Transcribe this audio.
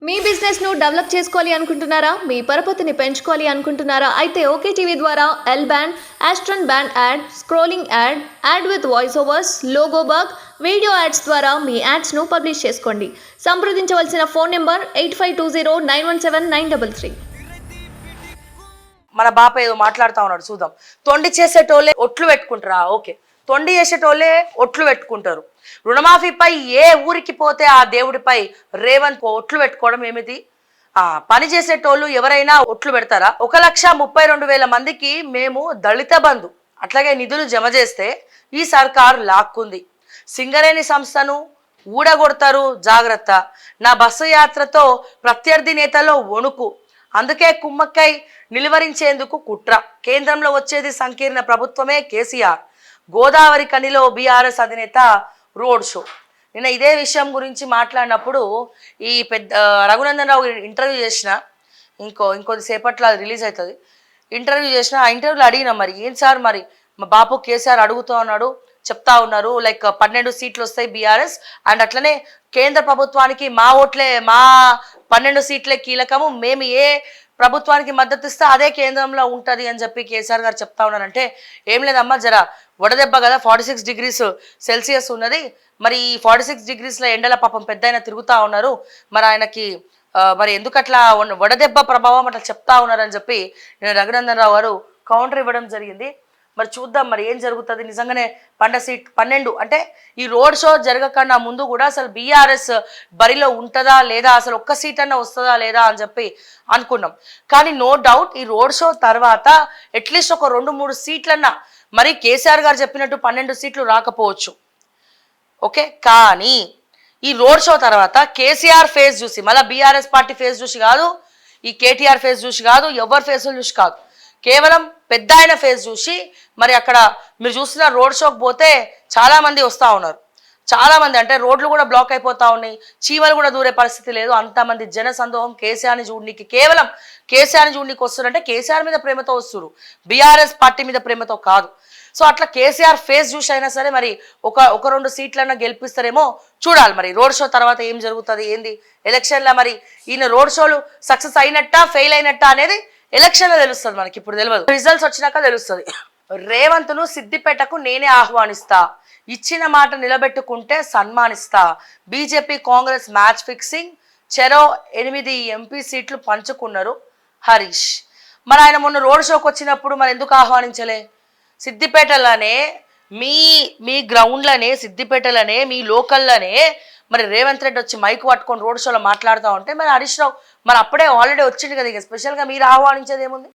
మీ business ను develop చేసుకోవాలి అనుకుంటున్నారా? మీ పరపతిని పెంచుకోవాలి అనుకుంటున్నారా? అయితే ఓకే టీవీ ద్వారా L band, Aston band ad, scrolling ad, ad with voice overs, logo bug, video ads ద్వారా మీ యాడ్స్ ను పబ్లిష్ చేసుకోండి. సంప్రదించవలసిన ఫోన్ నెంబర్ 8520917933. మన బాప ఏదో మాట్లాడుతా ఉన్నాడు చూద్దాం. తొండి చేసేటోళ్ళే ఒట్లు పెట్టుకుంటారా? ఓకే, తొండి చేసేటోళ్ళే ఒట్లు పెట్టుకుంటారు. రుణమాఫీపై ఏ ఊరికి పోతే ఆ దేవుడిపై రేవంత్ ఒట్లు పెట్టుకోవడం ఏమిటి? పని చేసేటోళ్ళు ఎవరైనా ఒట్లు పెడతారా? 1,32,000 మందికి మేము దళిత బంధు అట్లాగే నిధులు జమ చేస్తే ఈ సర్కార్ లాక్కుంది. సింగరేణి సంస్థను ఊడగొడతారు, జాగ్రత్త. నా బస్సు యాత్రతో ప్రత్యర్థి నేతల్లో వణుకు, అందుకే కుమ్మక్కై నిలువరించేందుకు కుట్ర. కేంద్రంలో వచ్చేది సంకీర్ణ ప్రభుత్వమే కేసీఆర్. గోదావరి కనిలో బీఆర్ఎస్ అధినేత రోడ్ షో. నిన్న ఇదే విషయం గురించి మాట్లాడినప్పుడు ఈ పెద్ద రఘునందన్ రావు ఇంటర్వ్యూ చేసిన, ఇంకొద్ది సేపట్లో అది రిలీజ్ అవుతుంది. ఇంటర్వ్యూ చేసిన, ఆ ఇంటర్వ్యూలో అడిగిన, మరి ఏం సార్, మరి మా బాపు కేసీఆర్ అడుగుతూ ఉన్నాడు, చెప్తా ఉన్నారు లైక్ 12 సీట్లు వస్తాయి బీఆర్ఎస్, అండ్ అట్లనే కేంద్ర ప్రభుత్వానికి మా 12 సీట్లే కీలకము, మేము ఏ ప్రభుత్వానికి మద్దతు ఇస్తే అదే కేంద్రంలో ఉంటుంది అని చెప్పి కేసీఆర్ గారు చెప్తా ఉన్నారంటే, ఏం లేదమ్మా, జర వడదెబ్బ కదా, 46 degrees సెల్సియస్ ఉన్నది, మరి ఈ 46 degreesల ఎండల పాపం పెద్ద ఆయన తిరుగుతూ ఉన్నారు, మరి ఆయనకి మరి ఎందుకట్లా వడదెబ్బ ప్రభావం అట్లా చెప్తా ఉన్నారని చెప్పి నేను రఘునందన్ రావు గారు కౌంటర్ ఇవ్వడం జరిగింది. మరి చూద్దాం మరి ఏం జరుగుతుంది. నిజంగానే 12 అంటే ఈ రోడ్ షో జరగకుండా ముందు కూడా అసలు బీఆర్ఎస్ బరిలో ఉంటుందా లేదా, అసలు ఒక్క సీట్ అన్న వస్తుందా లేదా అని చెప్పి అనుకున్నాం. కానీ నో డౌట్ ఈ రోడ్ షో తర్వాత అట్లీస్ట్ ఒక 2-3 సీట్లన్నా, మరి కేసీఆర్ గారు చెప్పినట్టు 12 సీట్లు రాకపోవచ్చు, ఓకే, కానీ ఈ రోడ్ షో తర్వాత కేసీఆర్ ఫేస్ చూసి, మళ్ళీ బీఆర్ఎస్ పార్టీ ఫేస్ చూసి కాదు, ఈ కేటీఆర్ ఫేస్ చూసి కాదు, ఎవరి ఫేసులు చూసి కాదు, కేవలం పెద్ద ఆయన ఫేస్ చూసి, మరి అక్కడ మీరు చూస్తున్న రోడ్ షోకి పోతే చాలా మంది వస్తూ ఉన్నారు. చాలా మంది అంటే రోడ్లు కూడా బ్లాక్ అయిపోతా ఉన్నాయి, చీమలు కూడా దూరే పరిస్థితి లేదు, అంతమంది జన సందోహం కేసీఆర్ని చూడడానికి. కేవలం కేసీఆర్ని చూడడానికి వస్తున్నారంటే కేసీఆర్ మీద ప్రేమతో వస్తున్నారు, బీఆర్ఎస్ పార్టీ మీద ప్రేమతో కాదు. సో అట్లా కేసీఆర్ ఫేస్ చూసి అయినా సరే మరి ఒక 2 సీట్లన్నా గెలిపిస్తారేమో చూడాలి. మరి రోడ్ షో తర్వాత ఏం జరుగుతుంది, ఏంది ఎలక్షన్లో మరి ఈయన రోడ్ షోలు సక్సెస్ అయినట్టా ఫెయిల్ అయినట్టా అనేది ఎలక్షన్లో తెలుస్తుంది, మనకి ఇప్పుడు తెలియదు, రిజల్ట్స్ వచ్చినాక తెలుస్తుంది. రేవంత్ను సిద్దిపేటకు నేనే ఆహ్వానిస్తా, ఇచ్చిన మాట నిలబెట్టుకుంటే సన్మానిస్తా. బీజేపీ కాంగ్రెస్ మ్యాచ్ ఫిక్సింగ్, చెరో 8 ఎంపీ సీట్లు పంచుకున్నారు హరీష్. మరి ఆయన మొన్న రోడ్ షోకి వచ్చినప్పుడు మరి ఎందుకు ఆహ్వానించలే? సిద్దిపేటలోనే మీ గ్రౌండ్లోనే, సిద్దిపేటలోనే, మీ లోకల్లోనే మరి రేవంత్ రెడ్డి వచ్చి మైక్ పట్టుకొని రోడ్ షోలో మాట్లాడుతూ ఉంటే మరి హరీష్ రావు మరి అప్పుడే ఆల్రెడీ వచ్చింది కదా, ఇక స్పెషల్గా మీరు ఆహ్వానించేది ఏముంది?